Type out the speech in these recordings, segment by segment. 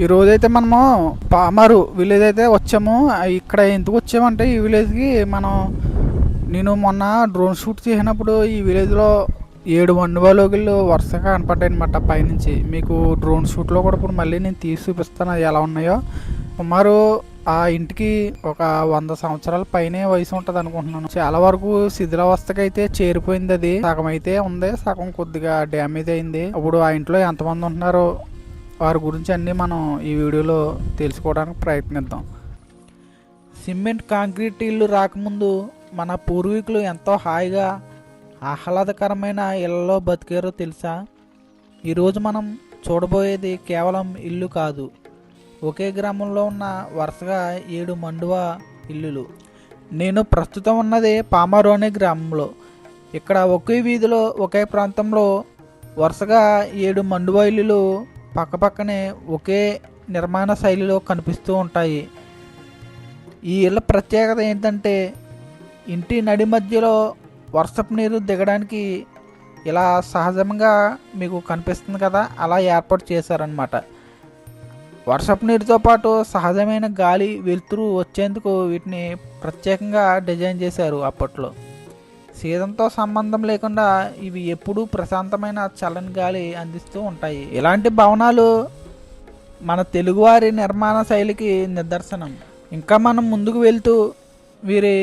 ఈరోజైతే మనము పామారు విలేజ్ అయితే వచ్చాము. ఇక్కడ ఎందుకు వచ్చామంటే ఈ విలేజ్కి నేను మొన్న డ్రోన్ షూట్ చేసినప్పుడు ఈ విలేజ్లో 7 మండువాలోగిళ్ళు వరుసగా కనపడ్డాయి అనమాట పైనుంచి. మీకు డ్రోన్ షూట్లో కూడా ఇప్పుడు మళ్ళీ నేను తీసి చూపిస్తాను అవి ఎలా ఉన్నాయో. సుమారు ఆ ఇంటికి ఒక 100 సంవత్సరాల పైనే వయసు ఉంటుంది అనుకుంటున్నాను. చాలా వరకు శిథిలావస్థకి అయితే చేరిపోయింది. అది సగం అయితే ఉంది, సగం కొద్దిగా డ్యామేజ్ అయింది. ఇప్పుడు ఆ ఇంట్లో ఎంతమంది ఉంటున్నారో వారి గురించి అన్నీ మనం ఈ వీడియోలో తెలుసుకోవడానికి ప్రయత్నిద్దాం. సిమెంట్ కాంక్రీట్ ఇల్లు రాకముందు మన పూర్వీకులు ఎంతో హాయిగా ఆహ్లాదకరమైన ఇళ్లలో బతికారో తెలుసా? ఈరోజు మనం చూడబోయేది కేవలం ఇల్లు కాదు, ఒకే గ్రామంలో ఉన్న వరుసగా 7 మండువా ఇల్లులు. నేను ప్రస్తుతం ఉన్నది పామారు అనే గ్రామంలో. ఇక్కడ ఒకే వీధిలో ఒకే ప్రాంతంలో వరుసగా 7 మండువా ఇల్లులు పక్కపక్కనే ఒకే నిర్మాణ శైలిలో కనిపిస్తూ ఉంటాయి. ఈ ఇళ్ళ ప్రత్యేకత ఏంటంటే ఇంటి నడి మధ్యలో వర్షపు నీరు దిగడానికి ఇలా సహజంగా మీకు కనిపిస్తుంది కదా, అలా ఏర్పాటు చేశారనమాట. వర్షపు నీరుతో పాటు సహజమైన గాలి వెలుతురు వచ్చేందుకు వీటిని ప్రత్యేకంగా డిజైన్ చేశారు అప్పట్లో. సీజన్తో సంబంధం లేకుండా ఇవి ఎప్పుడూ ప్రశాంతమైన చల్లని గాలి అందిస్తూ ఉంటాయి. ఇలాంటి భవనాలు మన తెలుగువారి నిర్మాణ శైలికి నిదర్శనం. ఇంకా మనం ముందుకు వెళ్తూ వీరి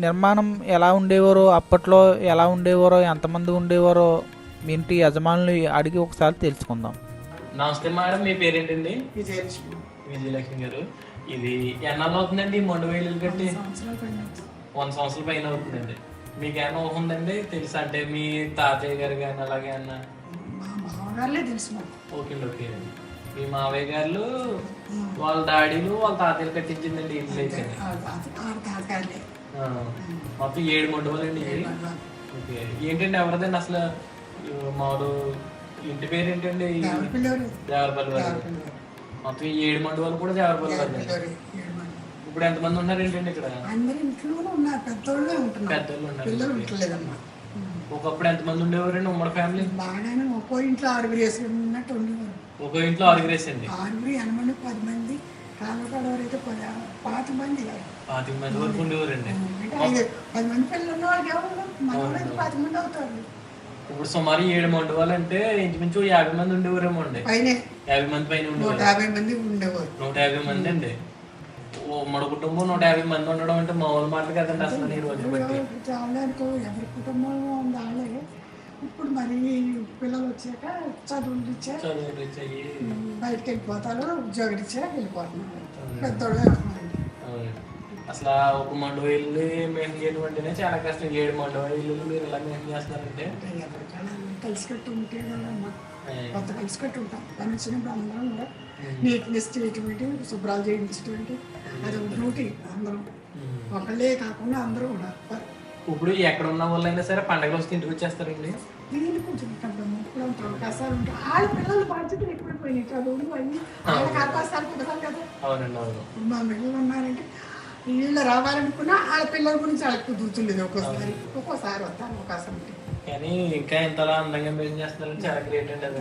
నిర్మాణం ఎలా ఉండేవారో, అప్పట్లో ఎలా ఉండేవారో, ఎంతమంది ఉండేవారో మీ ఇంటి యజమానులు అడిగి ఒకసారి తెలుసుకుందాం. నమస్తే మేడం, మీ పేరేంటండి? విజయలక్ష్మి గారు. ఇది ఎన్నాళ్ళు అవుతుందండి మండువేలు కట్టి? 100 సంవత్సరాల పైన అవుతుందండి. మీకు ఏమైనా ఉందండి తెలుసా? అంటే మీ తాతయ్య గారు కానీ అలాగే అన్న? Okay okay. మీ మావయ్య గారు వాళ్ళ డాడీలు వాళ్ళ తాతయ్యలు కట్టించిందండి ఇల్లు అయితే. మొత్తం 7 మండువాలు అండి. ఓకే. ఏంటండి ఎవరిదండి అసలు మామూలు ఇంటి పేరు ఏంటండి? దేవరపల్లి వారు. మొత్తం 7 మండువాలు కూడా దేవరపల్లి వారు. ఇప్పుడు ఎంతమంది ఉన్నారు ఏంటండి ఇక్కడ? పెద్దోళ్ళు ఉన్నారు. ఒకప్పుడు ఎంతమంది ఉండేవారండి ఉమ్మడి ఫ్యామిలీ? ఒక్కో ఇంట్లో 6 వేసినట్టు ఉండేవారు. ఒక్కో ఇంట్లో 6 వేసండి. 6, 8 మంది 10 మంది కాలకాడవరైతే 25 మంది 25 మంది వరకు ఉండేవారండి. 10 మంది పిల్లలు ఉన్న వాళ్ళకి ఎవరు మన 10 మంది అవుతారు. ఇప్పుడు సుమారు 7 మండువాలు అంటే ఇంచుమించు 50 మంది ఉండేవారేమో అండి. 50 మంది పైన ఉండేవారు. 150 మంది ఉండేవారు. 150 మంది అండి. ఉమ్మడి కుటుంబం 150 మంది ఉండడం అంటే మామూలు మాటలు కదండి అసలు. ఈ రోజు బట్టి ఎవరి కుటుంబం వాళ్ళే. ఇప్పుడు మరి పిల్లలు వచ్చాక చదువులు ఇచ్చాయి బయటకు వెళ్ళిపోతారు, ఉద్యోగాలు ఇచ్చా వెళ్ళిపోతున్నారు. పెద్దోళ్ళే అసలు ఒక మండువా ఇల్లు మెయిన్ చేయడం అంటేనే చాలా కష్టం. 7 మండువా ఇల్లు మీరు ఇలా మెయిన్ చేస్తున్నారంటే కలిసికట్టు ఉంటే కొత్త కలిసికట్టు ఉంటాం. పని వచ్చినప్పుడు అందరం కూడా నీట్నెస్ చేయటం, శుభ్రాలు చేయించడం, అది ఒక డ్యూటీ. అందరం ఒకళ్ళే కాకుండా అందరూ కూడా. ఇప్పుడు ఎక్కడ ఉన్న వాళ్ళైనా సరే పండగలు వస్తే ఇంటికి వచ్చేస్తారండి. వీళ్ళు కొంచెం మొక్కలు ఉంటాయి, అవకాశాలు ఉంటాయి. వాళ్ళ పిల్లల బాధ్యతలు ఎక్కువ పోయినాయి. చదువులు అన్నీ వాళ్ళకి అవకాశాలు కుదరాలి కదా. అవునండి అవును. మా పిల్లలు ఉన్నారంటే వీళ్ళు రావాలనుకున్నా వాళ్ళ పిల్లల గురించి వాళ్ళకి కుదురుతుండేది. ఒక్కోసారి వస్తాను అవకాశం ఉంటే. కానీ ఇంకా ఇంతలా అందంగా మెయింటైన్ చేస్తున్నారని చాలా గ్రేట్ అండి అది.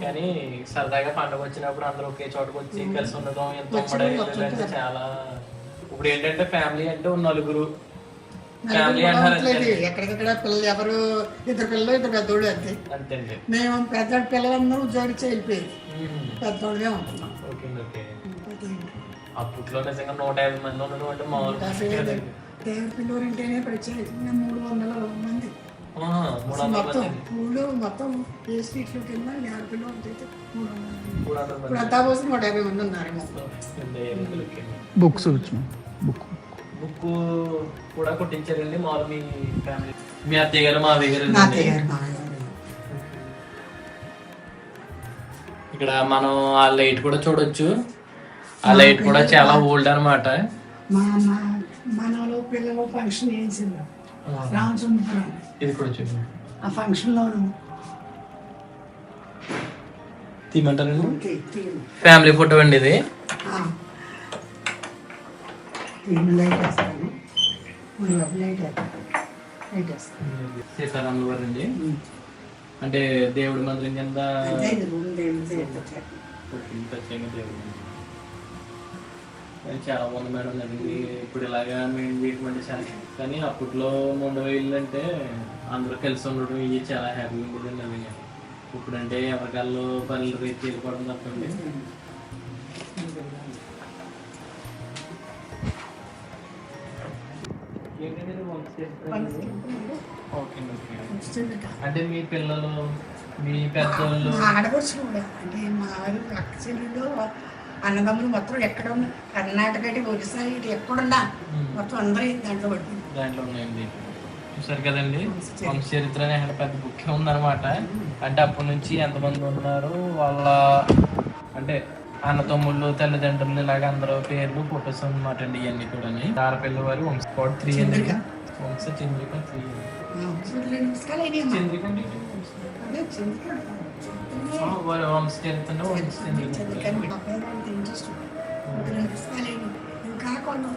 కానీ సరదాగా పండుగ వచ్చినప్పుడు అందరూ ఒకే చోటకు వచ్చి కలిసి ఉండడం ఎంతో అంటే చాలా. ఇప్పుడు ఏంటంటే ఫ్యామిలీ అంటే 9 ఫ్యామిలీ అంటారు. ఎక్కడికక్కడ పిల్లలు ఎవరు 2 పిల్లలు 2 పెద్దోళ్ళు అంతే. అంతే. మేము పెద్ద పిల్లలందరూ ఉద్యోగించి వెళ్ళిపోయి పెద్దోళ్ళే ఉంటున్నాం. Okay okay. అప్పట్లో నిజంగా 150 మంది ఉండడం అంటే మామూలు. దేవుడి పిల్లలు అంటేనే ప్రత్యేకంగా 300 మంది మొత్తం ఊళ్ళో. మొత్తం ఏ స్ట్రీట్లోకి వెళ్ళినా 50 పిల్లలు అయితే 300 ఇప్పుడు అంతా పోసి 150 మంది ఉన్నారేమో. బుక్స్ బుక్ కూడా కొట్టించారండి మామూలు మీ ఫ్యామిలీ? మీ అత్తయ్య గారు మావయ్య గారు. ఇక్కడ మనం ఆ లైట్ కూడా చూడొచ్చు. ఆ లైట్ కూడా చాలా ఓల్డ్ అనమాట. మనలో పిల్లలు ఫంక్షన్ చేసింది రామచంద్రపురం. ఇది కూడా చూడండి. ఆ ఫంక్షన్ లో తీయమంటారండి. ఫ్యామిలీ ఫోటో అండి ఇది. సీతారాములు వారు అండి. అంటే దేవుడి మందిరం కింద పుట్టిన ప్రత్యేక దేవుడు. కానీ చాలా మంది మేడం అది ఇప్పుడు ఇలాగా మేము ట్రీట్మెంట్ చాలా, కానీ అప్పట్లో ముండవేళ్ళు అంటే అందరూ కలిసి ఉండడం ఇవి చాలా హ్యాపీగా ఉండేదండి. అది ఇప్పుడంటే ఎవరికాళ్ళు పనులు రేపు చేయకపోవడం తప్పండి. Okay okay. అంటే మీ పిల్లలు, మీ పెద్దోళ్ళు, ఆడపడుచు కూడా అంటే మా వారు అక్క చెల్లెళ్ళు అన్నదమ్ములు మొత్తం ఎక్కడ ఉన్న కర్ణాటక ఇటు ఒరిస్సా ఇటు ఎక్కడున్నా మొత్తం అందరూ దాంట్లో పడుతుంది. దాంట్లో ఉన్నాయండి. చూసారు కదండి, వంశ చరిత్ర అనే పెద్ద బుక్ ఉందన్నమాట. అంటే అప్పటి నుంచి ఎంతమంది ఉన్నారు, వాళ్ళ అంటే అన్నతమ్ముళ్ళు, తల్లిదండ్రులు, ఇలాగ అందరూ పేర్లు, ఫొటోస్ అనమాట అండి. ఇవన్నీ కూడా ఆడపిల్ల వారి వంశ కోడ్ 3 అండి. వంశ చంద్రిక 3. చంద్రిక అంటే వంశ చరిత్ర, వంశ చంద్రిక. ఇంకా కొన్ని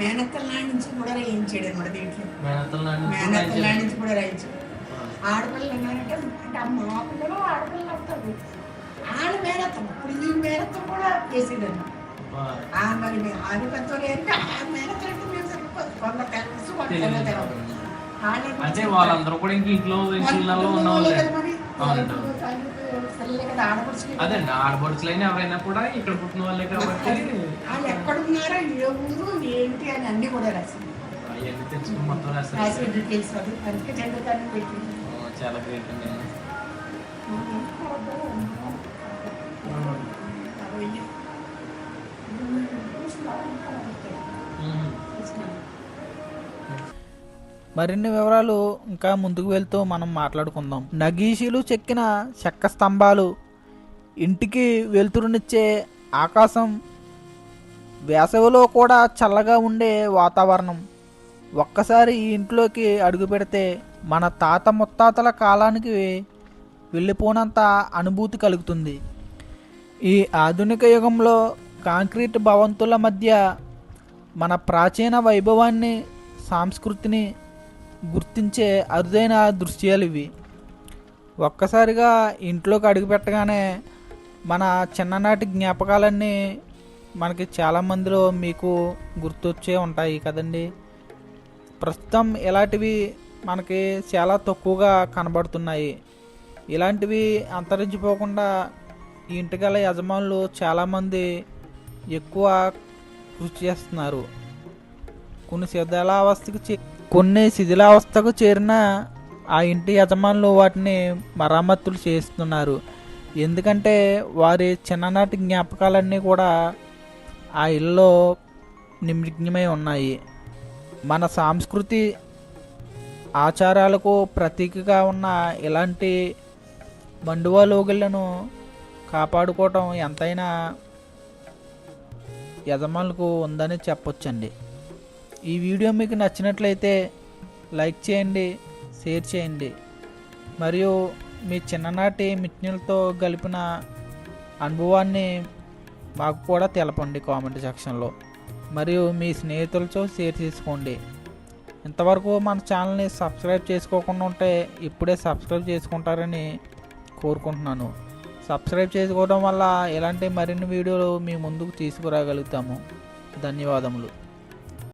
మేనత్తల నుంచి కూడా రాయించాడు అనమాట. దీంట్లో మేనత్తల నుంచి కూడా రాయించాడు. ఆడపిల్లలు అన్నారంటే అంటే మా పిల్లలు ఆడపిల్లలు వస్తారు, ఆడ మేనత్తం ఇప్పుడు ఈ మేనత్తం కూడా చేసేదన్న. మరి ఆది పెద్దోళ్ళు అంటే ఆ మేనత్తం అంటే మేము సరిపోదు, కొంత తెలుసు కొంత తెలియదు. అంటే వాళ్ళందరూ కూడా ఇంక ఇంట్లో అదండి ఆడపడుచులైన ఎవరైనా కూడా ఇక్కడ పుట్టిన వాళ్ళే కాబట్టి వాళ్ళు ఎక్కడున్నారో ఏ ఊరు ఏంటి అని అన్ని కూడా రాసింది. అవన్నీ తెచ్చుకుని మొత్తం రాస్తారు. డీటెయిల్స్ అది అందుకే చదువుతాను పెట్టింది. చాలా గ్రేట్ అండి. మరిన్ని వివరాలు ఇంకా ముందుకు వెళ్తూ మనం మాట్లాడుకుందాం. నగీషీలు చెక్కిన చెక్క స్తంభాలు, ఇంటికి వెలుతురునిచ్చే ఆకాశం, వేసవిలో కూడా చల్లగా ఉండే వాతావరణం. ఒక్కసారి ఈ ఇంట్లోకి అడుగు పెడితే మన తాత ముత్తాతల కాలానికి వెళ్ళిపోనంత అనుభూతి కలుగుతుంది. ఈ ఆధునిక యుగంలో కాంక్రీట్ భవంతుల మధ్య మన ప్రాచీన వైభవాన్ని, సంస్కృతిని గుర్తించే అరుదైన దృశ్యాలు ఇవి. ఒక్కసారిగా ఇంట్లోకి అడుగుపెట్టగానే మన చిన్ననాటి జ్ఞాపకాలన్నీ మనకి చాలామందిలో మీకు గుర్తొచ్చే ఉంటాయి కదండి. ప్రస్తుతం ఇలాంటివి మనకి చాలా తక్కువగా కనబడుతున్నాయి. ఇలాంటివి అంతరించిపోకుండా ఈ ఇంటిగల యజమానులు చాలామంది ఎక్కువ కృషి చేస్తున్నారు. కొన్ని శిథిలావస్థకు చేరిన ఆ ఇంటి యజమానులు వాటిని మరమ్మతులు చేస్తున్నారు. ఎందుకంటే వారి చిన్ననాటి జ్ఞాపకాలన్నీ కూడా ఆ ఇల్లులో నిమగ్నమై ఉన్నాయి. మన సంస్కృతి ఆచారాలకు ప్రతీకగా ఉన్న ఇలాంటి మండువా లోగిళ్లను కాపాడుకోవటం ఎంతైనా యజమానులకు ఉందని చెప్పొచ్చండి. ఈ వీడియో మీకు నచ్చినట్లయితే లైక్ చేయండి, షేర్ చేయండి, మరియు మీ చిన్ననాటి మిత్రులతో గలిపిన అనుభవాన్ని మాకు కూడా తెలపండి కామెంట్ సెక్షన్లో. మరియు మీ స్నేహితులతో షేర్ చేసుకోండి. ఇంతవరకు మన ఛానల్ని సబ్స్క్రైబ్ చేసుకోకుండా ఉంటే ఇప్పుడే సబ్స్క్రైబ్ చేసుకుంటారని కోరుకుంటున్నాను. సబ్స్క్రైబ్ చేసుకోవడం వల్ల ఇలాంటి మరిన్ని వీడియోలు మీ ముందుకు తీసుకురాగలుగుతాము. ధన్యవాదములు.